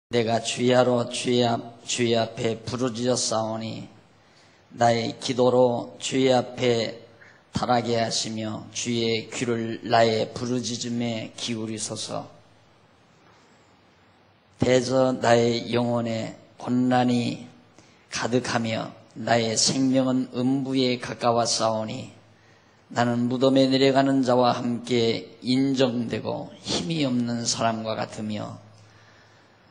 내가 주야로 주의 앞에 부르짖어 싸우니 나의 기도로 주의 앞에 달하게 하시며 주의 귀를 나의 부르짖음에 기울이소서. 대저 나의 영혼에 곤란이 가득하며 나의 생명은 음부에 가까워 싸우니 나는 무덤에 내려가는 자와 함께 인정되고 힘이 없는 사람과 같으며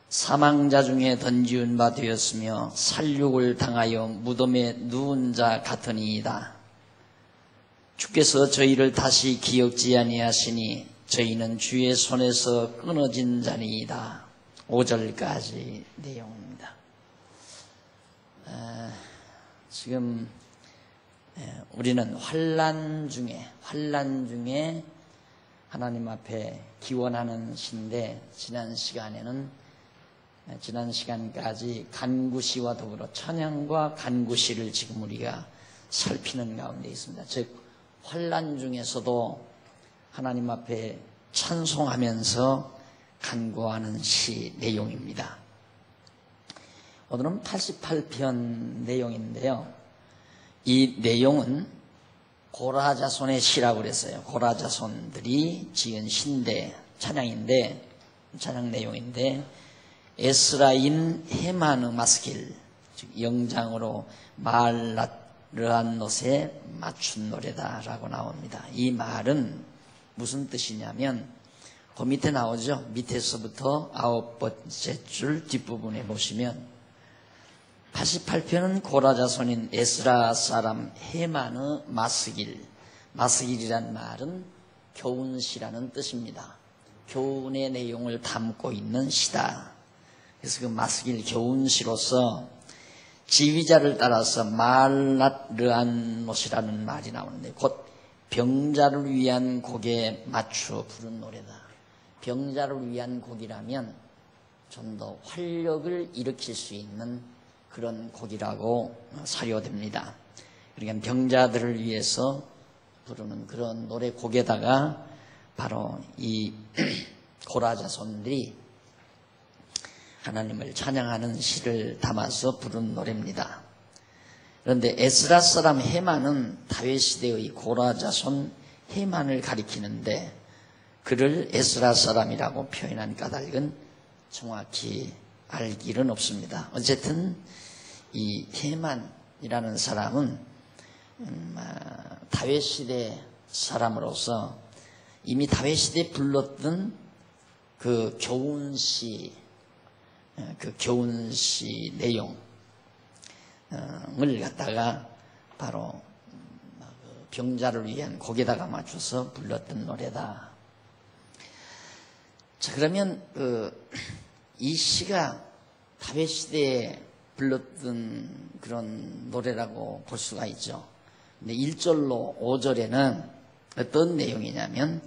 사망자 중에 던지운 바 되었으며 살육을 당하여 무덤에 누운 자 같으니이다. 주께서 저희를 다시 기억지 아니하시니 저희는 주의 손에서 끊어진 자니이다. 5절까지 내용입니다. 지금 우리는 환난 중에 하나님 앞에 기원하는 시인데 지난 시간까지 간구시와 더불어 찬양과 간구시를 지금 우리가 살피는 가운데 있습니다. 즉 환난 중에서도 하나님 앞에 찬송하면서 간구하는 시 내용입니다. 오늘은 88편 내용인데요. 이 내용은 고라자손의 시라고 그랬어요. 고라자손들이 지은 시인데 찬양 내용인데 에스라인 헤마느 마스길, 즉 영장으로 마알랏르한롯에 맞춘 노래다라고 나옵니다. 이 말은 무슨 뜻이냐면 그 밑에 나오죠. 밑에서부터 9번째 줄 뒷부분에 보시면 88편은 고라자손인 에스라 사람 헤마느 마스길이란 말은 교훈시라는 뜻입니다. 교훈의 내용을 담고 있는 시다. 그래서 그 마스길 교훈시로서 지휘자를 따라서 마알랏르한롯이라는 말이 나오는데 곧 병자를 위한 곡에 맞추어 부른 노래다. 병자를 위한 곡이라면 좀 더 활력을 일으킬 수 있는 그런 곡이라고 사료됩니다. 그러니까 병자들을 위해서 부르는 그런 노래 곡에다가 바로 이 고라자손들이 하나님을 찬양하는 시를 담아서 부른 노래입니다. 그런데 에스라 사람 헤만은 다윗 시대의 고라자손 헤만을 가리키는데 그를 에스라 사람이라고 표현한 까닭은 정확히 알 길은 없습니다. 어쨌든 이 헤만이라는 사람은 다윗 시대 사람으로서 이미 다윗 시대에 불렀던 그 교훈시 내용을 갖다가 바로 병자를 위한 곡에다가 맞춰서 불렀던 노래다. 자, 그러면 이 시가 다윗 시대에 불렀던 그런 노래라고 볼 수가 있죠. 근데 1절로 5절에는 어떤 내용이냐면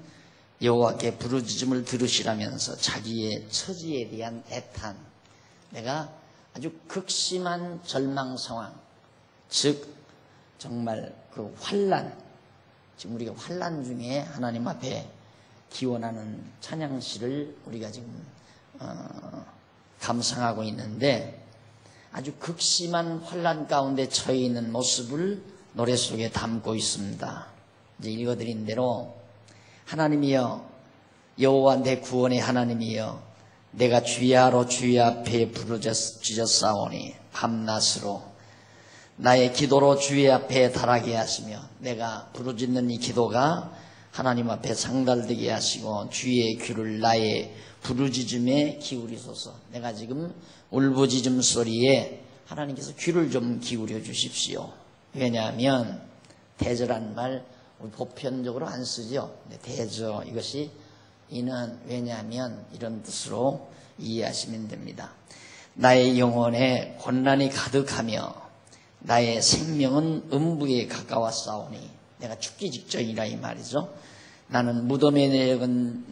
여호와께 부르짖음을 들으시라면서 자기의 처지에 대한 애탄, 내가 아주 극심한 절망 상황, 즉 정말 그 환난, 지금 우리가 환난 중에 하나님 앞에 기원하는 찬양시를 우리가 지금 감상하고 있는데 아주 극심한 환난 가운데 처해 있는 모습을 노래 속에 담고 있습니다. 이제 읽어드린 대로 하나님이여, 여호와 내 구원의 하나님이여, 내가 주야로 주의 앞에 부르짖어 싸우니 밤낮으로 나의 기도로 주의 앞에 달하게 하시며, 내가 부르짖는 이 기도가 하나님 앞에 상달되게 하시고 주의 귀를 나의 부르짖음에 기울이소서. 내가 지금 울부짖음 소리에 하나님께서 귀를 좀 기울여 주십시오. 왜냐하면 대저란 말 우리 보편적으로 안 쓰죠. 대저, 이것이 이는 왜냐하면 이런 뜻으로 이해하시면 됩니다. 나의 영혼에 곤란이 가득하며 나의 생명은 음부에 가까워 싸우니, 내가 죽기 직전이라 이 말이죠. 나는 무덤에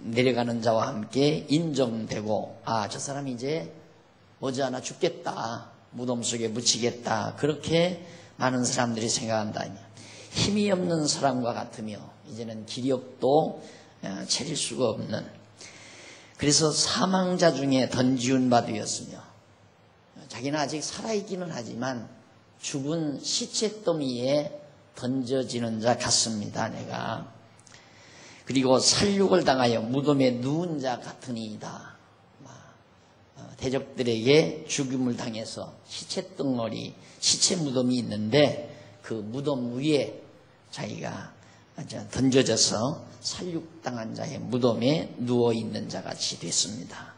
내려가는 자와 함께 인정되고, 저 사람이 이제 머지않아 죽겠다, 무덤 속에 묻히겠다, 그렇게 많은 사람들이 생각한다. 힘이 없는 사람과 같으며 이제는 기력도 차릴 수가 없는, 그래서 사망자 중에 던지운 바 되었으며, 자기는 아직 살아있기는 하지만 죽은 시체 더미에 던져지는 자 같습니다. 내가. 그리고 살육을 당하여 무덤에 누운 자 같으니이다. 대적들에게 죽임을 당해서 시체 덩어리, 시체 무덤이 있는데 그 무덤 위에 자기가 던져져서 살육당한 자의 무덤에 누워있는 자 같이 됐습니다.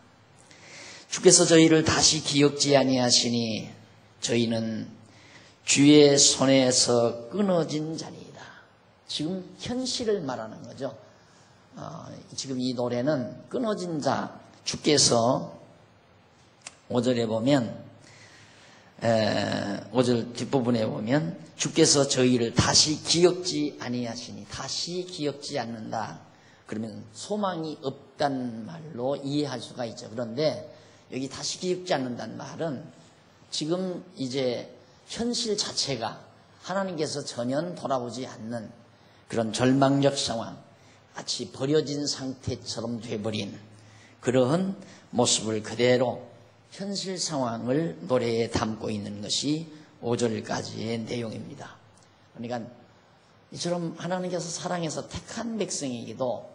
주께서 저희를 다시 기억지 아니하시니 저희는 주의 손에서 끊어진 자리이다. 지금 현실을 말하는 거죠. 지금 이 노래는 끊어진 자, 주께서 5절에 보면 5절 뒷부분에 보면 주께서 저희를 다시 기억지 아니하시니, 다시 기억지 않는다. 그러면 소망이 없단 말로 이해할 수가 있죠. 그런데 여기 다시 기억지 않는다는 말은 지금 이제 현실 자체가 하나님께서 전혀 돌아보지 않는 그런 절망적 상황, 마치 버려진 상태처럼 돼버린 그러한 모습을 그대로 현실 상황을 노래에 담고 있는 것이 5절까지의 내용입니다. 그러니까 이처럼 하나님께서 사랑해서 택한 백성에게도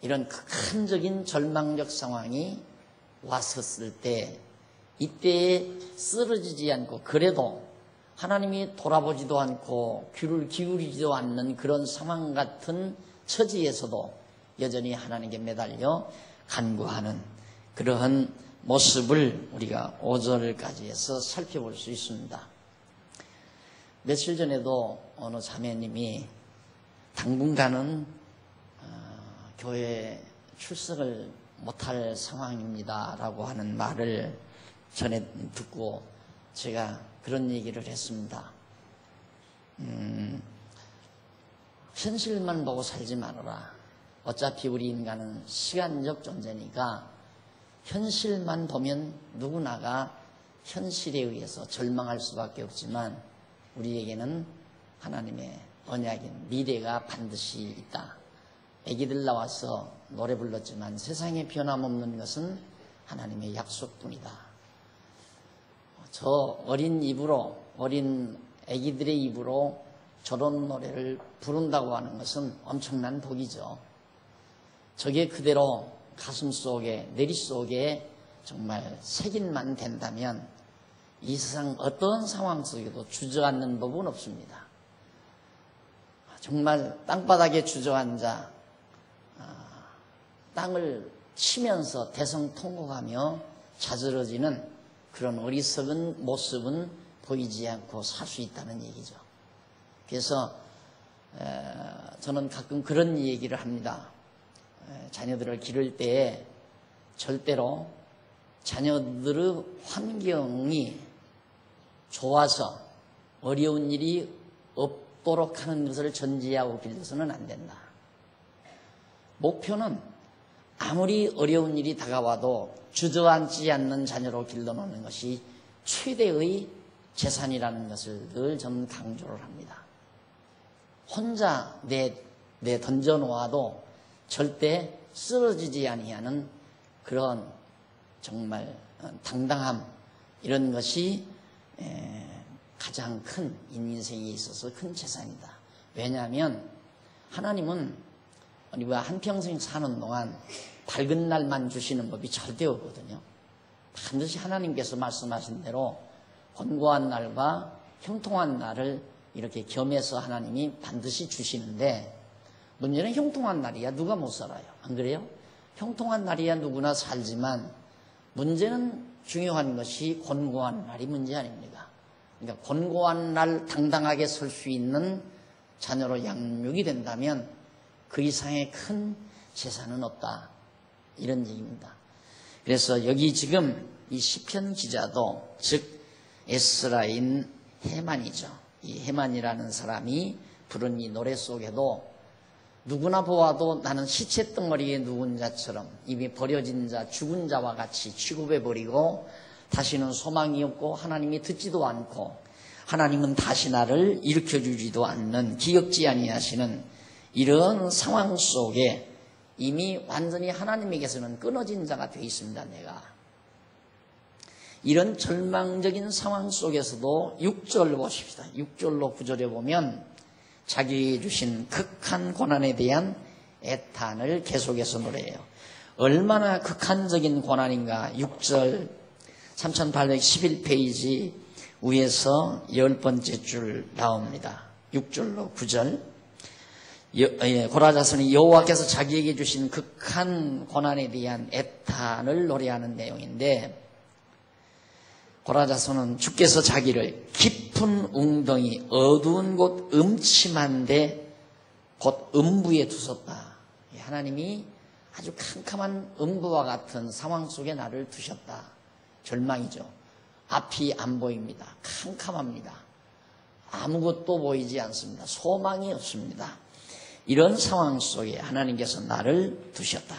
이런 극한적인 절망적 상황이 왔었을 때, 이때에 쓰러지지 않고, 그래도 하나님이 돌아보지도 않고 귀를 기울이지도 않는 그런 상황 같은 처지에서도 여전히 하나님께 매달려 간구하는 그러한 모습을 우리가 5절까지 해서 살펴볼 수 있습니다. 며칠 전에도 어느 자매님이 당분간은 교회 출석을 못할 상황입니다 라고 하는 말을 전에 듣고 제가 그런 얘기를 했습니다. 현실만 보고 살지 말아라. 어차피 우리 인간은 시간적 존재니까 현실만 보면 누구나가 현실에 의해서 절망할 수밖에 없지만 우리에게는 하나님의 언약인 미래가 반드시 있다. 애기들 나와서 노래 불렀지만 세상에 변함없는 것은 하나님의 약속뿐이다. 저 어린 입으로, 어린 애기들의 입으로 저런 노래를 부른다고 하는 것은 엄청난 복이죠. 저게 그대로 가슴 속에, 내리 속에 정말 새김만 된다면 이 세상 어떤 상황 속에도 주저앉는 법은 없습니다. 정말 땅바닥에 주저앉아 땅을 치면서 대성통곡하며 자지러지는 그런 어리석은 모습은 보이지 않고 살 수 있다는 얘기죠. 그래서 저는 가끔 그런 얘기를 합니다. 자녀들을 기를 때에 절대로 자녀들의 환경이 좋아서 어려운 일이 없도록 하는 것을 전제하고 길러서는 안 된다. 목표는 아무리 어려운 일이 다가와도 주저앉지 않는 자녀로 길러놓는 것이 최대의 재산이라는 것을 늘 저는 강조를 합니다. 혼자 내 던져놓아도 절대 쓰러지지 아니하는 그런 정말 당당함, 이런 것이 가장 큰 인생에 있어서 큰 재산이다. 왜냐하면 하나님은 우리가 한평생 사는 동안 밝은 날만 주시는 법이 절대 없거든요. 반드시 하나님께서 말씀하신 대로 권고한 날과 형통한 날을 이렇게 겸해서 하나님이 반드시 주시는데, 문제는 형통한 날이야 누가 못 살아요. 안 그래요? 형통한 날이야 누구나 살지만 문제는, 중요한 것이 권고한 날이 문제 아닙니까? 그러니까 권고한 날 당당하게 설 수 있는 자녀로 양육이 된다면 그 이상의 큰 재산은 없다, 이런 얘기입니다. 그래서 여기 지금 이 시편 기자도, 즉 에스라인 헤만이죠. 이 헤만이라는 사람이 부른 이 노래 속에도 누구나 보아도 나는 시체 덩어리에 누운 자처럼 이미 버려진 자, 죽은 자와 같이 취급해버리고 다시는 소망이 없고 하나님이 듣지도 않고 하나님은 다시 나를 일으켜주지도 않는, 기억지 아니하시는 이런 상황 속에 이미 완전히 하나님에게서는 끊어진 자가 되어 있습니다. 내가. 이런 절망적인 상황 속에서도 6절 보십시다. 6절로 9절에 보면 자기에게 주신 극한 고난에 대한 애탄을 계속해서 노래해요. 얼마나 극한적인 고난인가. 6절 3811페이지 위에서 10번째 줄 나옵니다. 6절로 9절. 고라자손이 여호와께서 자기에게 주신 극한 고난에 대한 애탄을 노래하는 내용인데, 고라자손은 주께서 자기를 깊은 웅덩이 어두운 곳 음침한데 곧 음부에 두셨다. 하나님이 아주 캄캄한 음부와 같은 상황 속에 나를 두셨다. 절망이죠. 앞이 안 보입니다. 캄캄합니다. 아무것도 보이지 않습니다. 소망이 없습니다. 이런 상황 속에 하나님께서 나를 두셨다.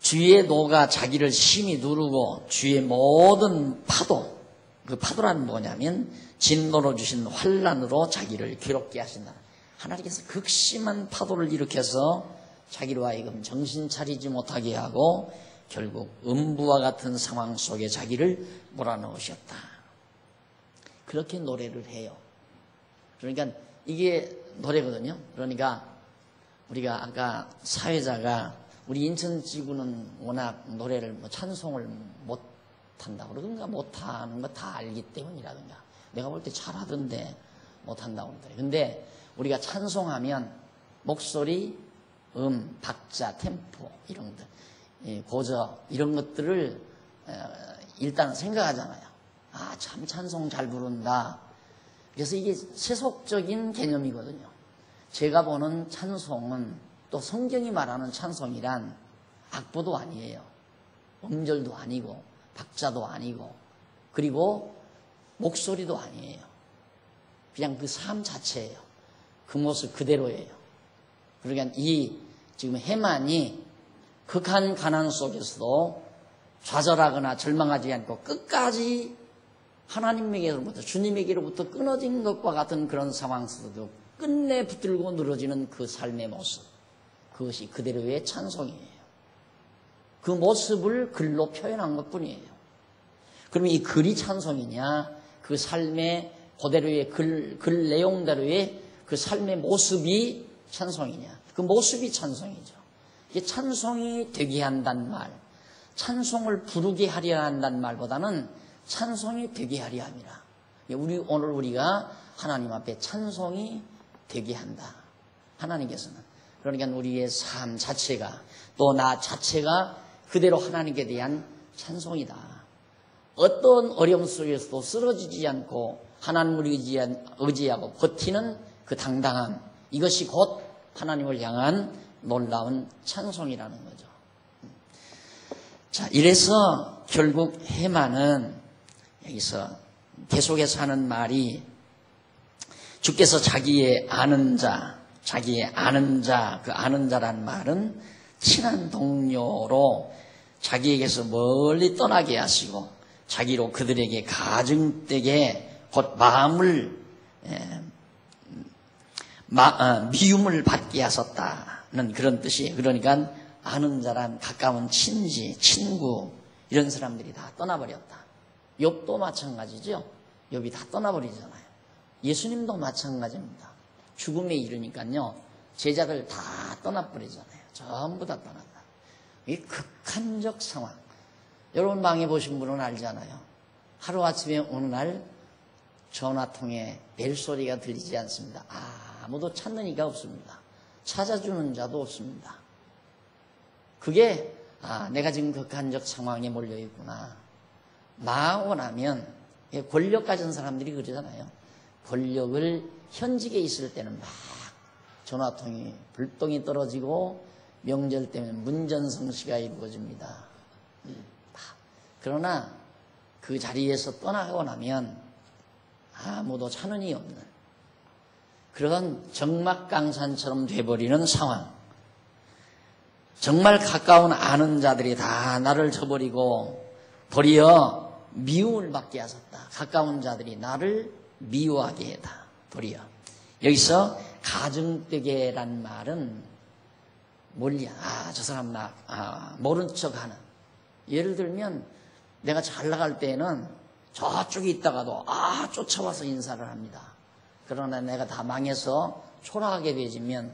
주의 노가 자기를 심히 누르고 주의 모든 파도, 그 파도란 뭐냐면 진노로 주신 환난으로 자기를 괴롭게 하신다. 하나님께서 극심한 파도를 일으켜서 자기로 하여금 정신 차리지 못하게 하고 결국 음부와 같은 상황 속에 자기를 몰아넣으셨다. 그렇게 노래를 해요. 그러니까 이게 노래거든요. 그러니까 우리가 아까 사회자가 우리 인천지구는 워낙 노래를 찬송을 못한다 그러든가 못하는 거 다 알기 때문이라든가 내가 볼 때 잘하던데 못한다고 그러더래요. 근데 우리가 찬송하면 목소리, 박자, 템포 이런 것들, 고저 이런 것들을 일단 생각하잖아요. 아, 참 찬송 잘 부른다. 그래서 이게 세속적인 개념이거든요. 제가 보는 찬송은 또 성경이 말하는 찬송이란 악보도 아니에요. 음절도 아니고 박자도 아니고 그리고 목소리도 아니에요. 그냥 그 삶 자체예요. 그 모습 그대로예요. 그러니까 이 지금 해만이 극한 가난 속에서도 좌절하거나 절망하지 않고 끝까지 하나님에게로부터 주님에게로부터 끊어진 것과 같은 그런 상황 속에도 끝내 붙들고 늘어지는 그 삶의 모습, 그것이 그대로의 찬송이에요. 그 모습을 글로 표현한 것뿐이에요. 그러면 이 글이 찬송이냐, 그 삶의 그대로의 글 내용대로의 그 삶의 모습이 찬송이냐, 그 모습이 찬송이죠. 이게 찬송이 되게 한다는 말, 찬송을 부르게 하려 한다는 말보다는 찬송이 되게 하려 함이라. 오늘 우리가 하나님 앞에 찬송이 되게 한다. 하나님께서는. 그러니까 우리의 삶 자체가 또 나 자체가 그대로 하나님께 대한 찬송이다. 어떤 어려움 속에서도 쓰러지지 않고 하나님을 의지하고 버티는 그 당당함, 이것이 곧 하나님을 향한 놀라운 찬송이라는 거죠. 자, 이래서 결국 해만은 여기서 계속해서 하는 말이 주께서 자기의 아는 자, 그 아는 자란 말은 친한 동료로 자기에게서 멀리 떠나게 하시고 자기로 그들에게 가증되게 곧 미움을 받게 하셨다는 그런 뜻이에요. 그러니까 아는 자란 가까운 친지, 친구 이런 사람들이 다 떠나버렸다. 욥도 마찬가지죠. 욥이 다 떠나버리잖아요. 예수님도 마찬가지입니다. 죽음에 이르니까요. 제자들 다 떠나버리잖아요. 전부 다 떠난다. 이 극한적 상황. 여러분 망해보신 분은 알잖아요. 하루아침에 어느 날 전화통에 벨소리가 들리지 않습니다. 아무도 찾는 이가 없습니다. 찾아주는 자도 없습니다. 그게 내가 지금 극한적 상황에 몰려있구나. 망하고 나면 권력 가진 사람들이 그러잖아요. 권력을 현직에 있을 때는 막 전화통이 불똥이 떨어지고 명절 때문에 문전성시가 이루어집니다. 그러나 그 자리에서 떠나고 나면 아무도 찾는 이 없는 그런 적막강산처럼 돼버리는 상황. 정말 가까운 아는 자들이 다 나를 저버리고 도리어 미움을 받게 하셨다. 가까운 자들이 나를 미워하게 했다. 도리어. 여기서 가증되게란 말은 멀리, 저 사람 모른 척 하는. 예를 들면, 내가 잘 나갈 때에는 저쪽에 있다가도, 쫓아와서 인사를 합니다. 그러나 내가 다 망해서 초라하게 되지면,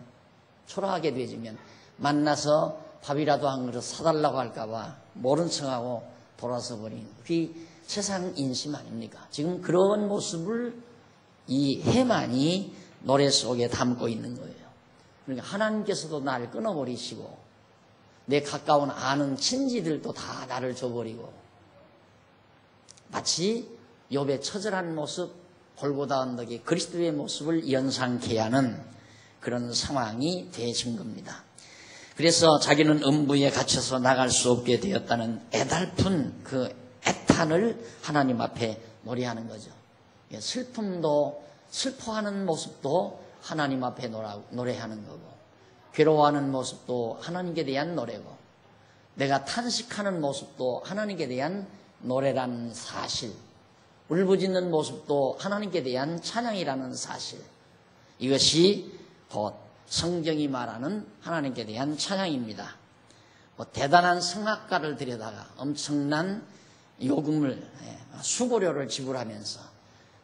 만나서 밥이라도 한 그릇 사달라고 할까봐 모른 척하고 돌아서 버린. 그게 세상 인심 아닙니까? 지금 그런 모습을 이 해만이 노래 속에 담고 있는 거예요. 그러니까 하나님께서도 나를 끊어버리시고 내 가까운 아는 친지들도 다 나를 줘버리고 마치 욥의 처절한 모습, 골고다 언덕의 그리스도의 모습을 연상케 하는 그런 상황이 되신 겁니다. 그래서 자기는 음부에 갇혀서 나갈 수 없게 되었다는 애달픈 그 애탄을 하나님 앞에 노래하는 거죠. 슬픔도, 슬퍼하는 모습도 하나님 앞에 노래하는 거고, 괴로워하는 모습도 하나님께 대한 노래고, 내가 탄식하는 모습도 하나님께 대한 노래라는 사실, 울부짖는 모습도 하나님께 대한 찬양이라는 사실, 이것이 곧 성경이 말하는 하나님께 대한 찬양입니다. 대단한 성악가를 들여다가 엄청난 요금을, 수고료를 지불하면서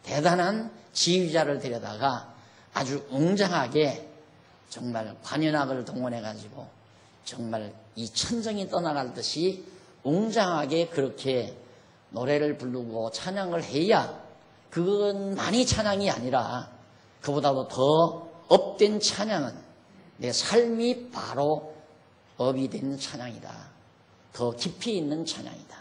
대단한 지휘자를 들여다가 아주 웅장하게 정말 관현악을 동원해가지고 정말 이 천정이 떠나갈 듯이 웅장하게 그렇게 노래를 부르고 찬양을 해야 그것만이 찬양이 아니라 그보다도 더 업된 찬양은 내 삶이 바로 업이 된 찬양이다. 더 깊이 있는 찬양이다.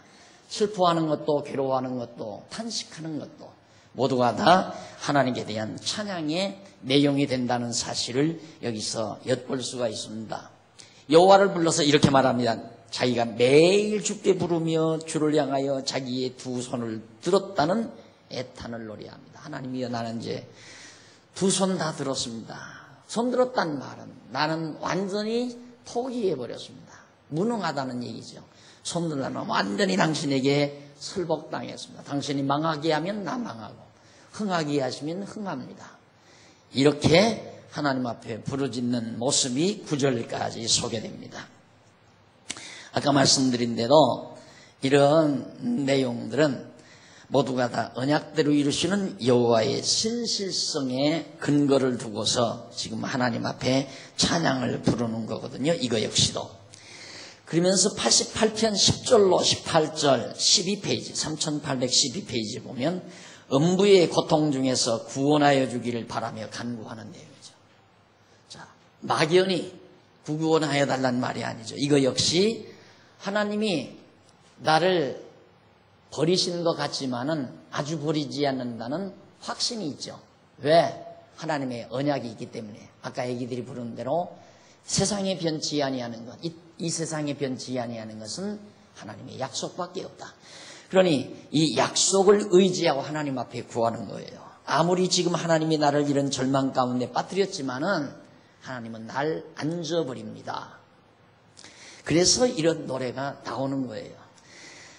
슬퍼하는 것도 괴로워하는 것도 탄식하는 것도 모두가 다 하나님께 대한 찬양의 내용이 된다는 사실을 여기서 엿볼 수가 있습니다. 여호와를 불러서 이렇게 말합니다. 자기가 매일 주께 부르며 주를 향하여 자기의 두 손을 들었다는 애탄을 노래합니다. 하나님이여, 나는 이제 두 손 다 들었습니다. 손 들었다는 말은 나는 완전히 포기해버렸습니다. 무능하다는 얘기죠. 손 들라면 완전히 당신에게 설복당했습니다. 당신이 망하게 하면 나 망하고 흥하게 하시면 흥합니다. 이렇게 하나님 앞에 부르짖는 모습이 9절까지 소개됩니다. 아까 말씀드린 대로 이런 내용들은 모두가 다 언약대로 이루시는 여호와의 신실성에 근거를 두고서 지금 하나님 앞에 찬양을 부르는 거거든요. 이거 역시도. 그러면서 88편 10절로 18절 12페이지 3812페이지 보면 음부의 고통 중에서 구원하여 주기를 바라며 간구하는 내용이죠. 자, 막연히 구원하여 달라는 말이 아니죠. 이거 역시 하나님이 나를 버리시는 것 같지만은 아주 버리지 않는다는 확신이 있죠. 왜? 하나님의 언약이 있기 때문에. 아까 애기들이 부른 대로 세상에 변치 아니하는 것, 이 세상에 변치 아니하는 것은 하나님의 약속밖에 없다. 그러니 이 약속을 의지하고 하나님 앞에 구하는 거예요. 아무리 지금 하나님이 나를 이런 절망 가운데 빠뜨렸지만은 하나님은 날 안 줘버립니다. 그래서 이런 노래가 나오는 거예요.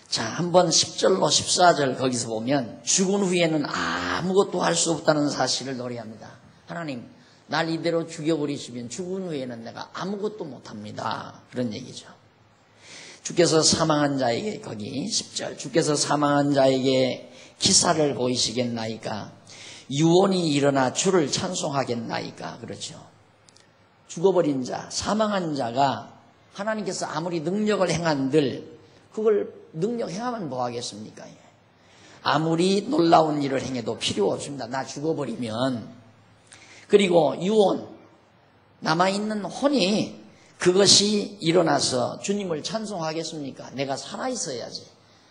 자, 한번 10절로 14절 거기서 보면 죽은 후에는 아무것도 할 수 없다는 사실을 노래합니다. 하나님, 날 이대로 죽여버리시면 죽은 후에는 내가 아무것도 못합니다. 그런 얘기죠. 주께서 사망한 자에게, 거기 10절, 주께서 사망한 자에게 기사를 보이시겠나이까? 유언이 일어나 주를 찬송하겠나이까? 그렇죠. 죽어버린 자, 사망한 자가 하나님께서 아무리 능력을 행한들 그걸 능력 행하면 뭐 하겠습니까? 아무리 놀라운 일을 행해도 필요 없습니다. 나 죽어버리면. 그리고 유언, 남아있는 혼이 그것이 일어나서 주님을 찬송하겠습니까? 내가 살아있어야지.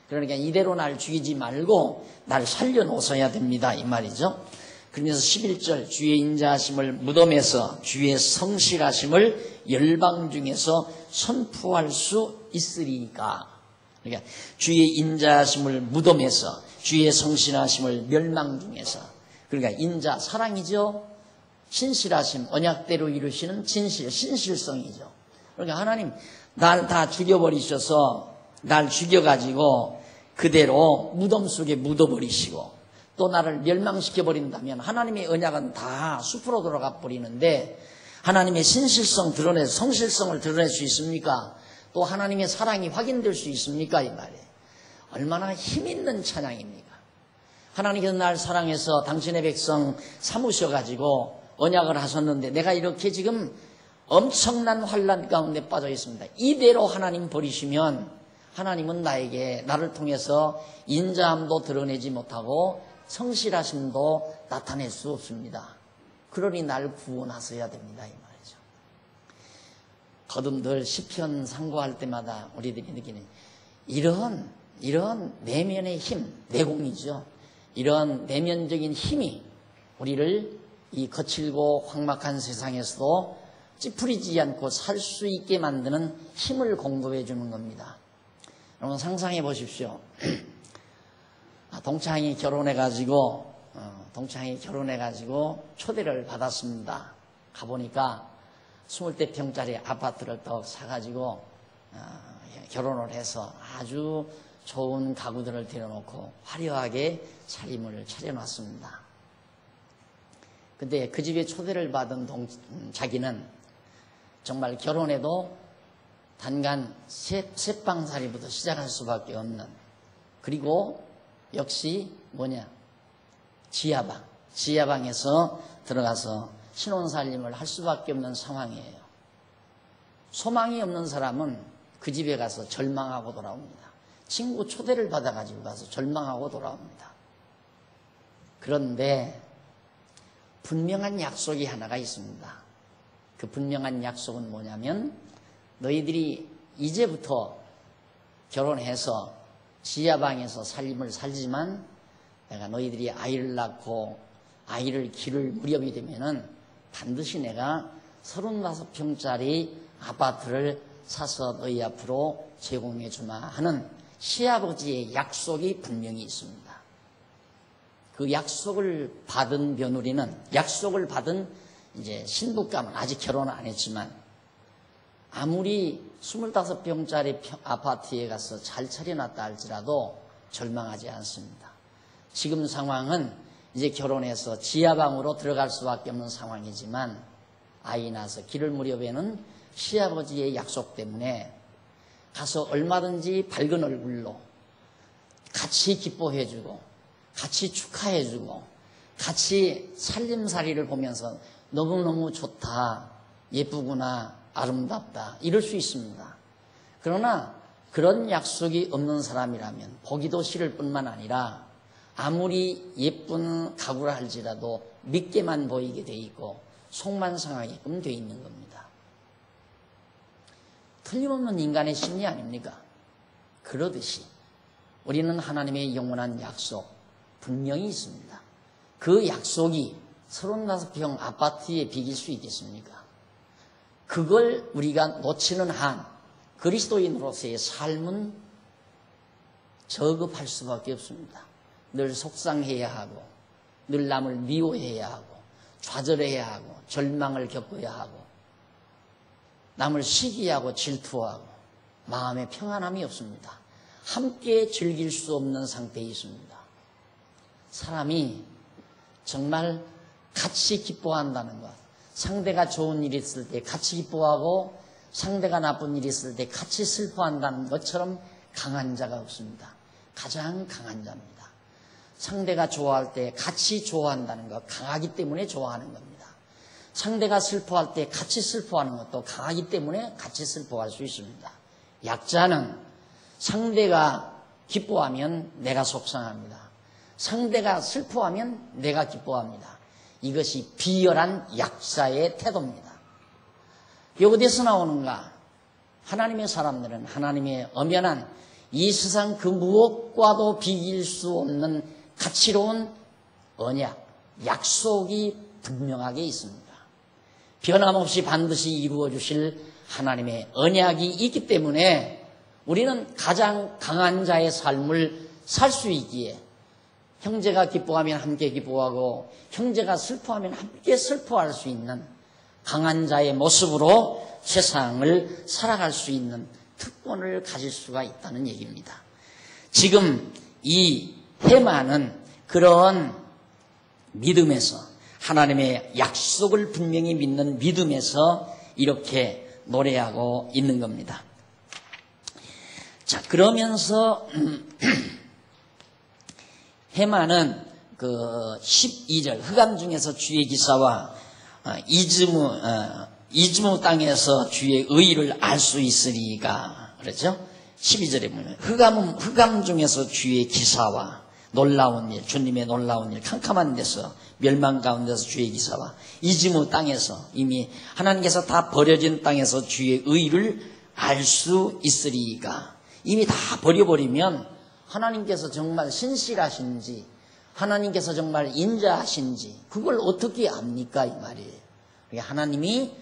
그러니까 이대로 날 죽이지 말고 날 살려놓으셔야 됩니다. 이 말이죠. 그러면서 11절, 주의 인자하심을 무덤에서 주의 성실하심을 열방 중에서 선포할 수 있으리까. 그러니까 주의 인자하심을 무덤에서, 주의 성실하심을 멸망 중에서. 그러니까 인자, 사랑이죠. 신실하심, 언약대로 이루시는 진실, 신실성이죠. 그러니까 하나님, 날 다 죽여버리셔서 날 죽여가지고 그대로 무덤 속에 묻어버리시고 또 나를 멸망시켜버린다면 하나님의 언약은 다 숲으로 돌아가 버리는데 하나님의 신실성 성실성을 드러낼 수 있습니까? 또 하나님의 사랑이 확인될 수 있습니까? 이 말이에요. 얼마나 힘있는 찬양입니까? 하나님께서 날 사랑해서 당신의 백성 삼으셔가지고 언약을 하셨는데 내가 이렇게 지금 엄청난 환난 가운데 빠져 있습니다. 이대로 하나님 버리시면 하나님은 나를 통해서 인자함도 드러내지 못하고 성실하심도 나타낼 수 없습니다. 그러니 날 구원하셔야 됩니다. 이 말이죠. 거듭 시편 상고할 때마다 우리들이 느끼는 이런 내면의 힘, 내공이죠. 이런 내면적인 힘이 우리를 이 거칠고 황막한 세상에서도 찌푸리지 않고 살 수 있게 만드는 힘을 공급해 주는 겁니다. 여러분 상상해 보십시오. 동창이 결혼해가지고 초대를 받았습니다. 가보니까 20대 평짜리 아파트를 떡 사가지고 결혼을 해서 아주 좋은 가구들을 들여놓고 화려하게 차림을 차려놨습니다. 근데 그 집에 초대를 받은 자기는 정말 결혼해도 단간 셋방살이부터 시작할 수밖에 없는, 그리고 역시 지하방에서 들어가서 신혼살림을 할 수밖에 없는 상황이에요. 소망이 없는 사람은 그 집에 가서 절망하고 돌아옵니다. 친구 초대를 받아가지고 가서 절망하고 돌아옵니다. 그런데 분명한 약속이 하나가 있습니다. 그 분명한 약속은 뭐냐면, 너희들이 이제부터 결혼해서 지하방에서 살림을 살지만 내가 너희들이 아이를 낳고 아이를 기를 무렵이 되면은 반드시 내가 35평짜리 아파트를 사서 너희 앞으로 제공해 주마 하는 시아버지의 약속이 분명히 있습니다. 그 약속을 받은 며느리는, 약속을 받은 이제 신부감은 아직 결혼 안 했지만 아무리 25평짜리 아파트에 가서 잘 차려놨다 할지라도 절망하지 않습니다. 지금 상황은 이제 결혼해서 지하방으로 들어갈 수밖에 없는 상황이지만 아이 낳아서 기를 무렵에는 시아버지의 약속 때문에 가서 얼마든지 밝은 얼굴로 같이 기뻐해주고 같이 축하해주고 같이 살림살이를 보면서 너무너무 좋다, 예쁘구나, 아름답다 이럴 수 있습니다. 그러나 그런 약속이 없는 사람이라면 보기도 싫을 뿐만 아니라 아무리 예쁜 가구라 할지라도 믿게만 보이게 돼 있고 속만 상하게끔 돼 있는 겁니다. 틀림없는 인간의 심리 아닙니까? 그러듯이 우리는 하나님의 영원한 약속 분명히 있습니다. 그 약속이 35평 아파트에 비길 수 있겠습니까? 그걸 우리가 놓치는 한 그리스도인으로서의 삶은 저급할 수밖에 없습니다. 늘 속상해야 하고 늘 남을 미워해야 하고 좌절해야 하고 절망을 겪어야 하고 남을 시기하고 질투하고 마음에 평안함이 없습니다. 함께 즐길 수 없는 상태에 있습니다. 사람이 정말 같이 기뻐한다는 것, 상대가 좋은 일이 있을 때 같이 기뻐하고 상대가 나쁜 일이 있을 때 같이 슬퍼한다는 것처럼 강한 자가 없습니다. 가장 강한 자입니다. 상대가 좋아할 때 같이 좋아한다는 것, 강하기 때문에 좋아하는 겁니다. 상대가 슬퍼할 때 같이 슬퍼하는 것도 강하기 때문에 같이 슬퍼할 수 있습니다. 약자는 상대가 기뻐하면 내가 속상합니다. 상대가 슬퍼하면 내가 기뻐합니다. 이것이 비열한 약자의 태도입니다. 이게 어디서 나오는가? 하나님의 사람들은 하나님의 엄연한 이 세상 그 무엇과도 비길 수 없는 가치로운 언약, 약속이 분명하게 있습니다. 변함없이 반드시 이루어 주실 하나님의 언약이 있기 때문에 우리는 가장 강한 자의 삶을 살 수 있기에 형제가 기뻐하면 함께 기뻐하고 형제가 슬퍼하면 함께 슬퍼할 수 있는 강한 자의 모습으로 세상을 살아갈 수 있는 특권을 가질 수가 있다는 얘기입니다. 지금 이 해마는 그런 믿음에서 하나님의 약속을 분명히 믿는 믿음에서 이렇게 노래하고 있는 겁니다. 자, 그러면서 해마는 그 12절 흑암 중에서 주의 기사와 이즈무 땅에서 주의 의를 알 수 있으리가 그러죠. 12절에 보면 흑암 중에서 주의 기사와 놀라운 일, 주님의 놀라운 일, 캄캄한 데서 멸망 가운데서 주의 기사와 이즈무 땅에서 이미 하나님께서 다 버려진 땅에서 주의 의를 알 수 있으리가. 이미 다 버려버리면 하나님께서 정말 신실하신지 하나님께서 정말 인자하신지 그걸 어떻게 압니까 이 말이에요. 하나님이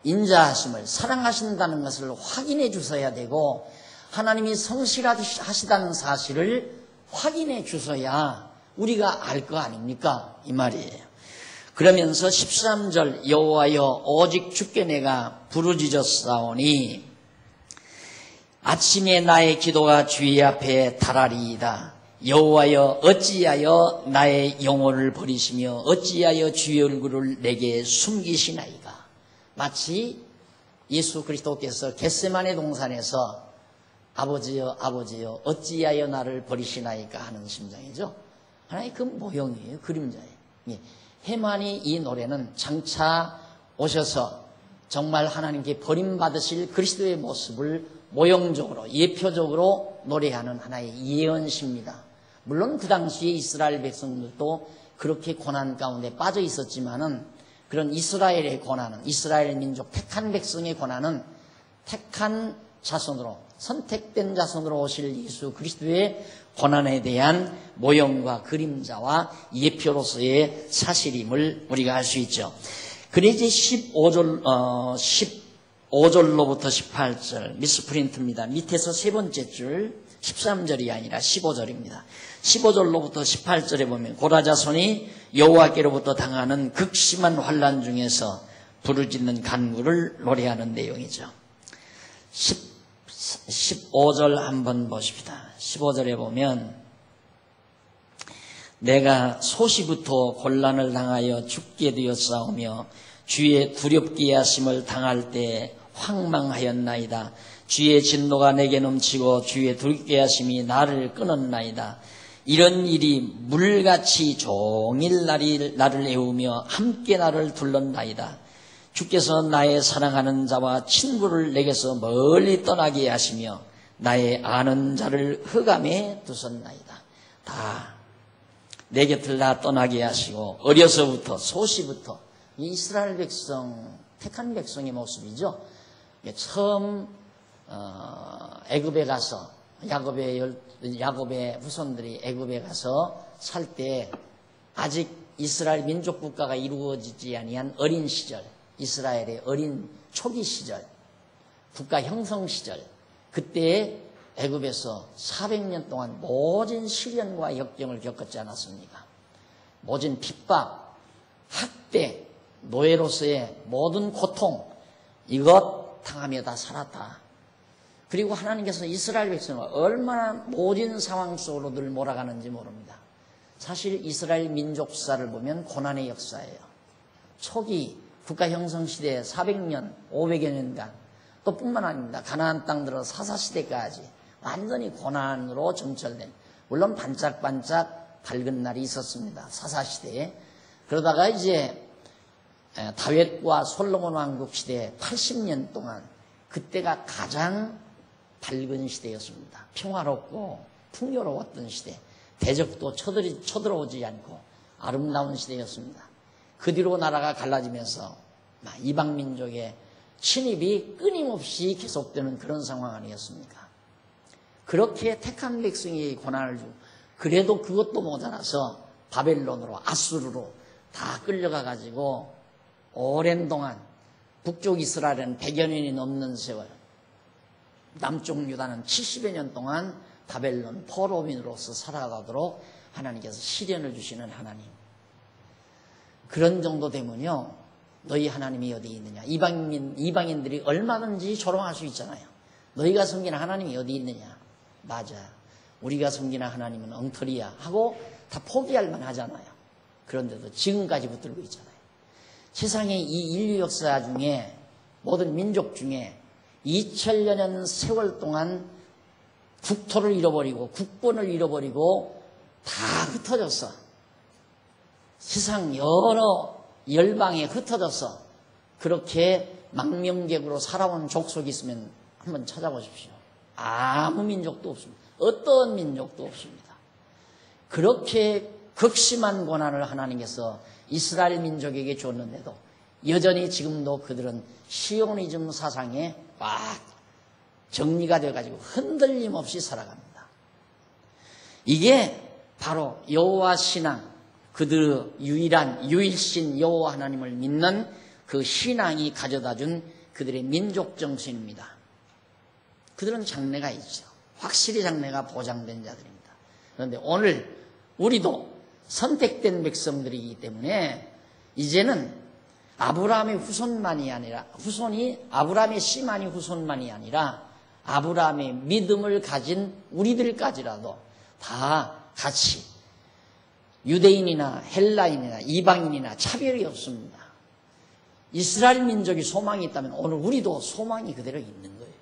인자하심을 사랑하신다는 것을 확인해 주셔야 되고 하나님이 성실하시다는 사실을 확인해 주셔야 우리가 알 거 아닙니까 이 말이에요. 그러면서 13절 여호와여 오직 주께 내가 부르짖었사오니 아침에 나의 기도가 주의 앞에 달하리이다. 여호와여 어찌하여 나의 영혼을 버리시며 어찌하여 주의 얼굴을 내게 숨기시나이까. 마치 예수 그리스도께서 겟세마네 동산에서 아버지여 아버지여 어찌하여 나를 버리시나이까 하는 심정이죠. 하나의 그 모형이에요. 그림자예요. 해만이 이 노래는 장차 오셔서 정말 하나님께 버림받으실 그리스도의 모습을 모형적으로 예표적으로 노래하는 하나의 예언시입니다. 물론 그 당시에 이스라엘 백성들도 그렇게 고난 가운데 빠져 있었지만은 그런 이스라엘의 고난은 이스라엘 민족 택한 백성의 고난은 택한 자손으로 선택된 자손으로 오실 예수 그리스도의 고난에 대한 모형과 그림자와 예표로서의 사실임을 우리가 알 수 있죠. 그래서 15절로부터 18절 미스프린트입니다. 밑에서 세 번째 줄 13절이 아니라 15절입니다. 15절로부터 18절에 보면 고라자손이 여호와께로부터 당하는 극심한 환난 중에서 부르짖는 간구를 노래하는 내용이죠. 15절 한번 보십시다. 15절에 보면 내가 소시부터 곤란을 당하여 죽게 되었사오며 주의 두렵게 하심을 당할 때 황망하였나이다. 주의 진노가 내게 넘치고 주의 두렵게 하심이 나를 끊었나이다. 이런 일이 물같이 종일 나를 애우며 함께 나를 둘렀나이다. 주께서 나의 사랑하는 자와 친구를 내게서 멀리 떠나게 하시며 나의 아는 자를 흑암에 두셨나이다. 다 내 곁을 다 떠나게 하시고 어려서부터 소시부터 이스라엘 백성 택한 백성의 모습이죠. 처음 애굽에 가서 야곱의 후손들이 애굽에 가서 살 때 아직 이스라엘 민족 국가가 이루어지지 아니한 어린 시절, 이스라엘의 어린 초기 시절, 국가 형성 시절, 그때 애굽에서 400년 동안 모진 시련과 역경을 겪었지 않았습니까? 모진 핍박, 학대, 노예로서의 모든 고통, 이것 당하며 다 살았다. 그리고 하나님께서 이스라엘 백성을 얼마나 모진 상황 속으로 늘 몰아가는지 모릅니다. 사실 이스라엘 민족사를 보면 고난의 역사예요. 초기 국가 형성 시대에 400년, 500여 년간 또 뿐만 아닙니다. 가나안 땅 들어 사사시대까지 완전히 고난으로 점철된, 물론 반짝반짝 밝은 날이 있었습니다. 사사시대에. 그러다가 이제 다윗과 솔로몬 왕국 시대에 80년 동안 그때가 가장 밝은 시대였습니다. 평화롭고 풍요로웠던 시대, 대적도 쳐들어오지 않고 아름다운 시대였습니다. 그 뒤로 나라가 갈라지면서 이방민족의 침입이 끊임없이 계속되는 그런 상황 아니었습니까? 그렇게 택한 백성이 고난을 주고, 그래도 그것도 모자라서 바벨론으로, 아수르로 다 끌려가가지고 오랜 동안 북쪽 이스라엘은 100여 년이 넘는 세월, 남쪽 유다는 70여 년 동안 바벨론 포로민으로서 살아가도록 하나님께서 시련을 주시는 하나님. 그런 정도 되면요, 너희 하나님이 어디 있느냐? 이방인들이 얼마든지 조롱할 수 있잖아요. 너희가 섬기는 하나님이 어디 있느냐? 맞아, 우리가 섬기는 하나님은 엉터리야 하고 다 포기할 만하잖아요. 그런데도 지금까지 붙들고 있잖아요. 세상의 이 인류 역사 중에 모든 민족 중에 2000여 년 세월 동안 국토를 잃어버리고 국본을 잃어버리고 다 흩어졌어. 세상 여러 열방에 흩어져서 그렇게 망명객으로 살아온 족속이 있으면 한번 찾아보십시오. 아무 민족도 없습니다. 어떤 민족도 없습니다. 그렇게 극심한 고난을 하나님께서 이스라엘 민족에게 줬는데도 여전히 지금도 그들은 시오니즘 사상에 막 정리가 돼가지고 흔들림 없이 살아갑니다. 이게 바로 여호와 신앙, 그들의 유일신 여호와 하나님을 믿는 그 신앙이 가져다준 그들의 민족 정신입니다. 그들은 장래가 있죠. 확실히 장래가 보장된 자들입니다. 그런데 오늘 우리도 선택된 백성들이기 때문에 이제는 아브라함의 후손만이 아니라 아브라함의 씨만이 후손만이 아니라 아브라함의 믿음을 가진 우리들까지라도 다 같이 유대인이나 헬라인이나 이방인이나 차별이 없습니다. 이스라엘 민족이 소망이 있다면 오늘 우리도 소망이 그대로 있는 거예요.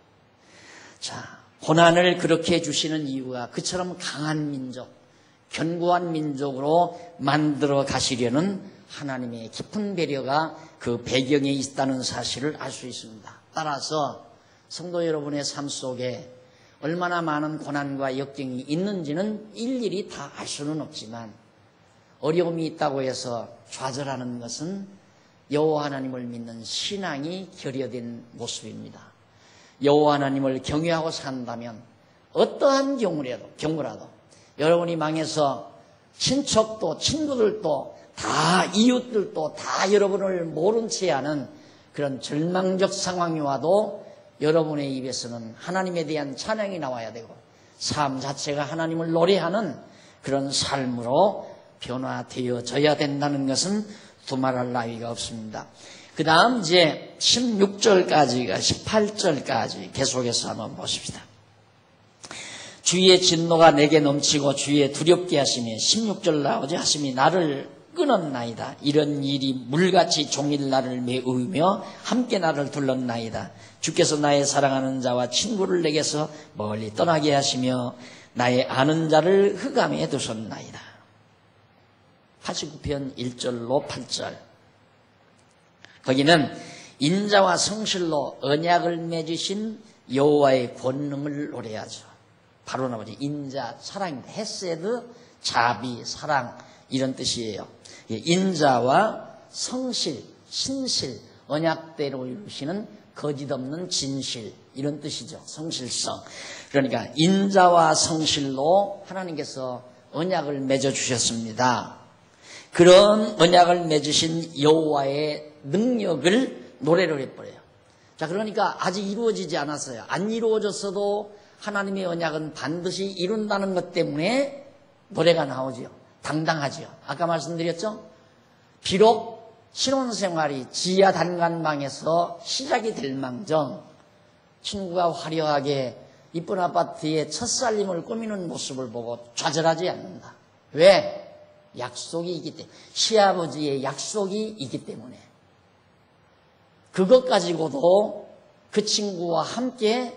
자, 고난을 그렇게 주시는 이유가 그처럼 강한 민족, 견고한 민족으로 만들어 가시려는 하나님의 깊은 배려가 그 배경에 있다는 사실을 알 수 있습니다. 따라서 성도 여러분의 삶 속에 얼마나 많은 고난과 역경이 있는지는 일일이 다 알 수는 없지만 어려움이 있다고 해서 좌절하는 것은 여호와 하나님을 믿는 신앙이 결여된 모습입니다. 여호와 하나님을 경외하고 산다면 어떠한 경우라도 여러분이 망해서 친척도 친구들도 다 이웃들도 다 여러분을 모른 채 하는 그런 절망적 상황이 와도 여러분의 입에서는 하나님에 대한 찬양이 나와야 되고 삶 자체가 하나님을 노래하는 그런 삶으로 변화되어져야 된다는 것은 두말할 나위가 없습니다. 그 다음 이제 16절까지가 18절까지 계속해서 한번 보십시다. 주의 진노가 내게 넘치고 주의 두렵게 하심이 16절 나오지 하심이 나를 끊었나이다. 이런 일이 물같이 종일 나를 메우며 함께 나를 둘렀나이다. 주께서 나의 사랑하는 자와 친구를 내게서 멀리 떠나게 하시며 나의 아는 자를 흑암에 두셨나이다. 89편 1절로 8절. 거기는 인자와 성실로 언약을 맺으신 여호와의 권능을 노래하죠. 바로 나머지 인자, 사랑입니다. 헤세드, 자비, 사랑 이런 뜻이에요. 인자와 성실, 신실, 언약대로 이루시는 거짓없는 진실 이런 뜻이죠. 성실성. 그러니까 인자와 성실로 하나님께서 언약을 맺어주셨습니다. 그런 언약을 맺으신 여호와의 능력을 노래를 해버려요. 자, 그러니까 아직 이루어지지 않았어요. 안 이루어졌어도 하나님의 언약은 반드시 이룬다는 것 때문에 노래가 나오지요. 당당하지요. 아까 말씀드렸죠? 비록 신혼생활이 지하 단간방에서 시작이 될 망정 친구가 화려하게 이쁜 아파트에 첫 살림을 꾸미는 모습을 보고 좌절하지 않는다. 왜? 약속이 있기 때문에, 시아버지의 약속이 있기 때문에. 그것 가지고도 그 친구와 함께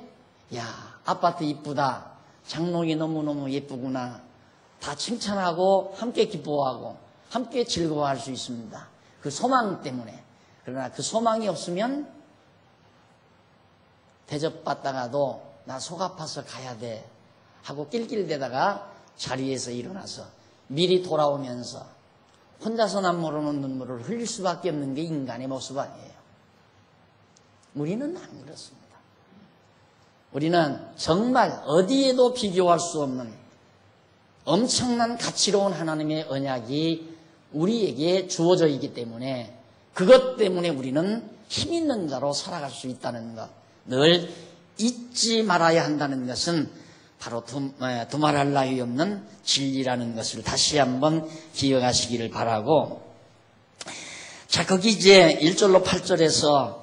야, 아파트 이쁘다, 장롱이 너무너무 예쁘구나 다 칭찬하고 함께 기뻐하고 함께 즐거워할 수 있습니다. 그 소망 때문에. 그러나 그 소망이 없으면 대접받다가도 나 속 아파서 가야 돼 하고 낄낄대다가 자리에서 일어나서 미리 돌아오면서 혼자서 남모르는 눈물을 흘릴 수밖에 없는 게 인간의 모습 아니에요. 우리는 안 그렇습니다. 우리는 정말 어디에도 비교할 수 없는 엄청난 가치로운 하나님의 언약이 우리에게 주어져 있기 때문에 그것 때문에 우리는 힘 있는 자로 살아갈 수 있다는 것, 늘 잊지 말아야 한다는 것은 바로 두말할 나위 없는 진리라는 것을 다시 한번 기억하시기를 바라고, 자, 거기 이제 1절로 8절에서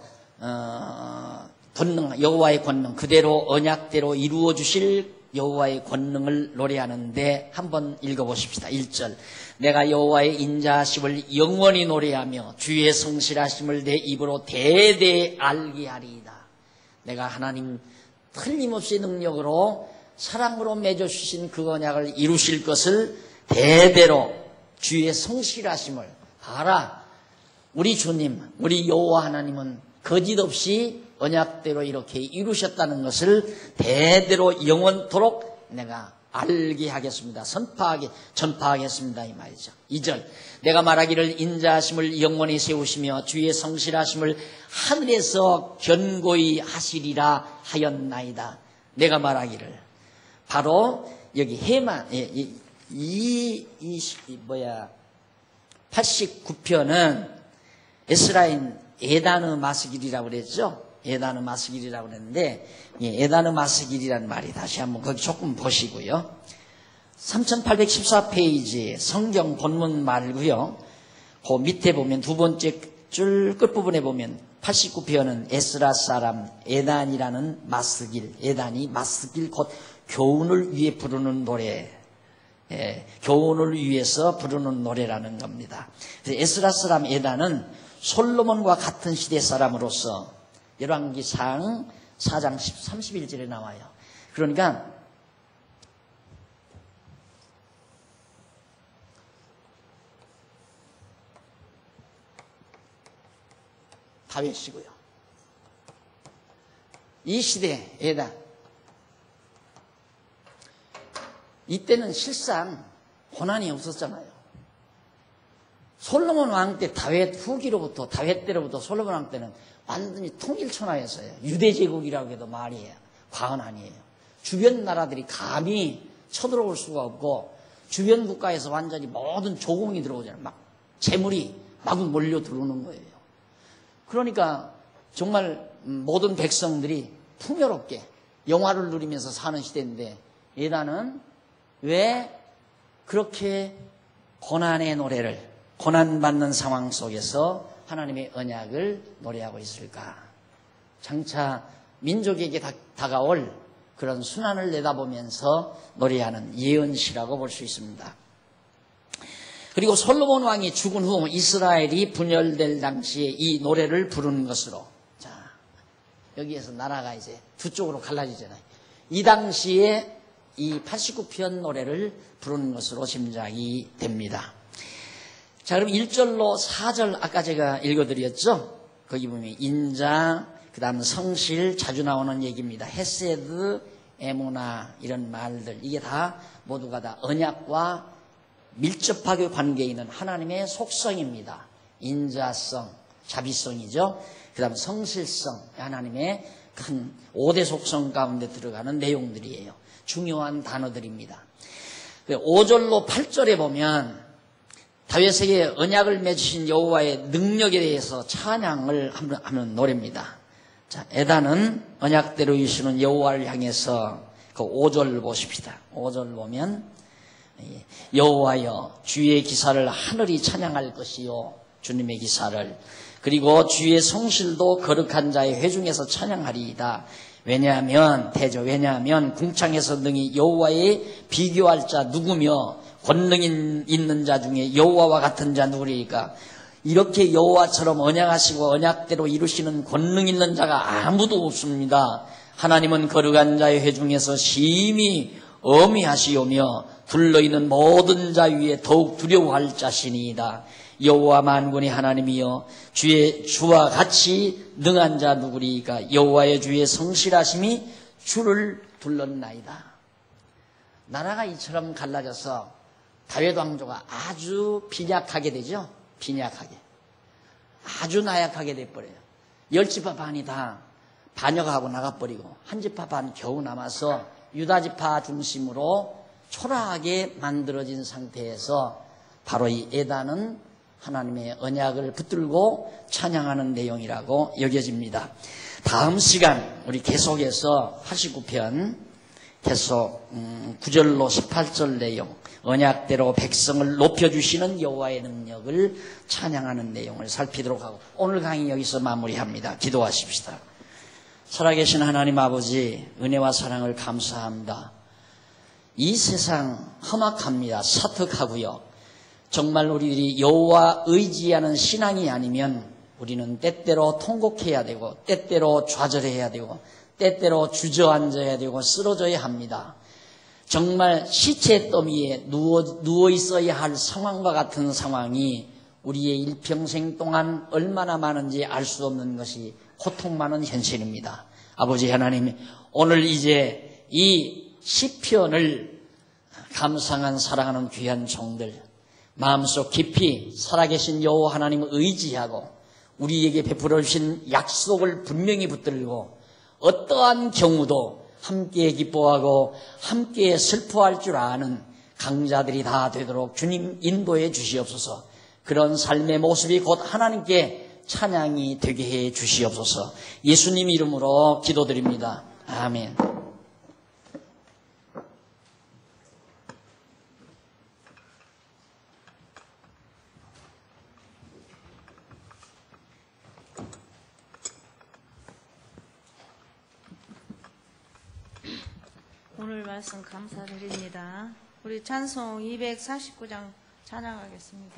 권능, 여호와의 권능 그대로 언약대로 이루어 주실 여호와의 권능을 노래하는데 한번 읽어보십시다. 1절 내가 여호와의 인자하심을 영원히 노래하며 주의 성실하심을 내 입으로 대대 알게 하리이다. 내가 하나님 틀림없이 능력으로 사랑으로 맺어주신 그 언약을 이루실 것을 대대로 주의 성실하심을 봐라. 우리 주님, 우리 여호와 하나님은 거짓없이 언약대로 이렇게 이루셨다는 것을 대대로 영원토록 내가 알게 하겠습니다. 전파하겠습니다. 이 말이죠. 2절 내가 말하기를 인자하심을 영원히 세우시며 주의 성실하심을 하늘에서 견고히 하시리라 하였나이다. 내가 말하기를 바로 여기 해만 89편은 에스라인 에다느 마스길이라고 그랬죠. 에다느 마스길이라고 그랬는데 에다느 마스길이라는 말이 다시 한번 거기 조금 보시고요. 3814페이지 성경 본문 말고요. 그 밑에 보면 두 번째 줄 끝부분에 보면 89편은 에스라 사람 에단이라는 마스길, 에단이 마스길 곧 교훈을 위해 부르는 노래, 교훈을 위해서 부르는 노래라는 겁니다. 그래서 에스라 사람 에단은 솔로몬과 같은 시대 사람으로서 열왕기상 4장 31절에 나와요. 그러니까 다윗이고요. 이 시대 에단 이때는 실상 고난이 없었잖아요. 솔로몬 왕 때 다윗 후기로부터 다윗 때로부터 솔로몬 왕 때는 완전히 통일천하였어요. 유대제국이라고 해도 말이에요. 과언 아니에요. 주변 나라들이 감히 쳐들어올 수가 없고 주변 국가에서 완전히 모든 조공이 들어오잖아요. 막 재물이 막 몰려 들어오는 거예요. 그러니까 정말 모든 백성들이 풍요롭게 영화를 누리면서 사는 시대인데 에단은 왜 그렇게 고난의 노래를 고난받는 상황 속에서 하나님의 언약을 노래하고 있을까? 장차 민족에게 다가올 그런 순환을 내다보면서 노래하는 예언시라고 볼 수 있습니다. 그리고 솔로몬 왕이 죽은 후 이스라엘이 분열될 당시에 이 노래를 부르는 것으로, 자, 여기에서 나라가 이제 두 쪽으로 갈라지잖아요. 이 당시에 이 89편 노래를 부르는 것으로 짐작이 됩니다. 자, 그럼 1절로 4절 아까 제가 읽어드렸죠? 거기 보면 인자, 그 다음 성실, 자주 나오는 얘기입니다. 헤세드, 에모나 이런 말들, 이게 다 모두가 다 언약과 밀접하게 관계 있는 하나님의 속성입니다. 인자성, 자비성이죠. 그 다음 성실성, 하나님의 큰 5대 속성 가운데 들어가는 내용들이에요. 중요한 단어들입니다. 5절로 8절에 보면 다윗에게 언약을 맺으신 여호와의 능력에 대해서 찬양을 하는 노래입니다. 자, 에단은 언약대로 이루시는 여호와를 향해서 그 5절 보십시다. 5절 보면 여호와여 주의 기사를 하늘이 찬양할 것이요 주님의 기사를 그리고 주의 성실도 거룩한 자의 회중에서 찬양하리이다. 왜냐하면 궁창에서 능히 여호와의 비교할 자 누구며 권능 있는 자 중에 여호와와 같은 자 누구리까? 이렇게 여호와처럼 언약하시고 언약대로 이루시는 권능 있는 자가 아무도 없습니다. 하나님은 거룩한 자의 회중에서 심히 어미하시오며 둘러있는 모든 자 위에 더욱 두려워할 자신이다. 여호와 만군의 하나님이여 주와 같이 능한 자 누구리까? 여호와의 주의 성실하심이 주를 둘렀나이다. 나라가 이처럼 갈라져서 다윗 왕조가 아주 빈약하게 되죠. 빈약하게. 아주 나약하게 돼버려요. 10지파 반이 다 반역하고 나가버리고 한 지파 반 겨우 남아서 유다지파 중심으로 초라하게 만들어진 상태에서 바로 이 에단은 하나님의 언약을 붙들고 찬양하는 내용이라고 여겨집니다. 다음 시간 우리 계속해서 89편 계속 9절로 18절 내용 언약대로 백성을 높여주시는 여호와의 능력을 찬양하는 내용을 살피도록 하고 오늘 강의 여기서 마무리합니다. 기도하십시다. 살아계신 하나님 아버지 은혜와 사랑을 감사합니다. 이 세상 험악합니다. 사특하고요. 정말 우리들이 여호와 의지하는 신앙이 아니면 우리는 때때로 통곡해야 되고 때때로 좌절해야 되고 때때로 주저앉아야 되고 쓰러져야 합니다. 정말 시체 더미에 누워 있어야 할 상황과 같은 상황이 우리의 일평생 동안 얼마나 많은지 알 수 없는 것이 고통 많은 현실입니다. 아버지 하나님, 오늘 이제 이 시편을 감상한 사랑하는 귀한 종들, 마음속 깊이 살아계신 여호와 하나님을 의지하고 우리에게 베풀어 주신 약속을 분명히 붙들고 어떠한 경우도 함께 기뻐하고 함께 슬퍼할 줄 아는 강자들이 다 되도록 주님 인도해 주시옵소서. 그런 삶의 모습이 곧 하나님께 찬양이 되게 해 주시옵소서. 예수님 이름으로 기도드립니다. 아멘. 오늘 말씀 감사드립니다. 우리 찬송 249장 찬양하겠습니다.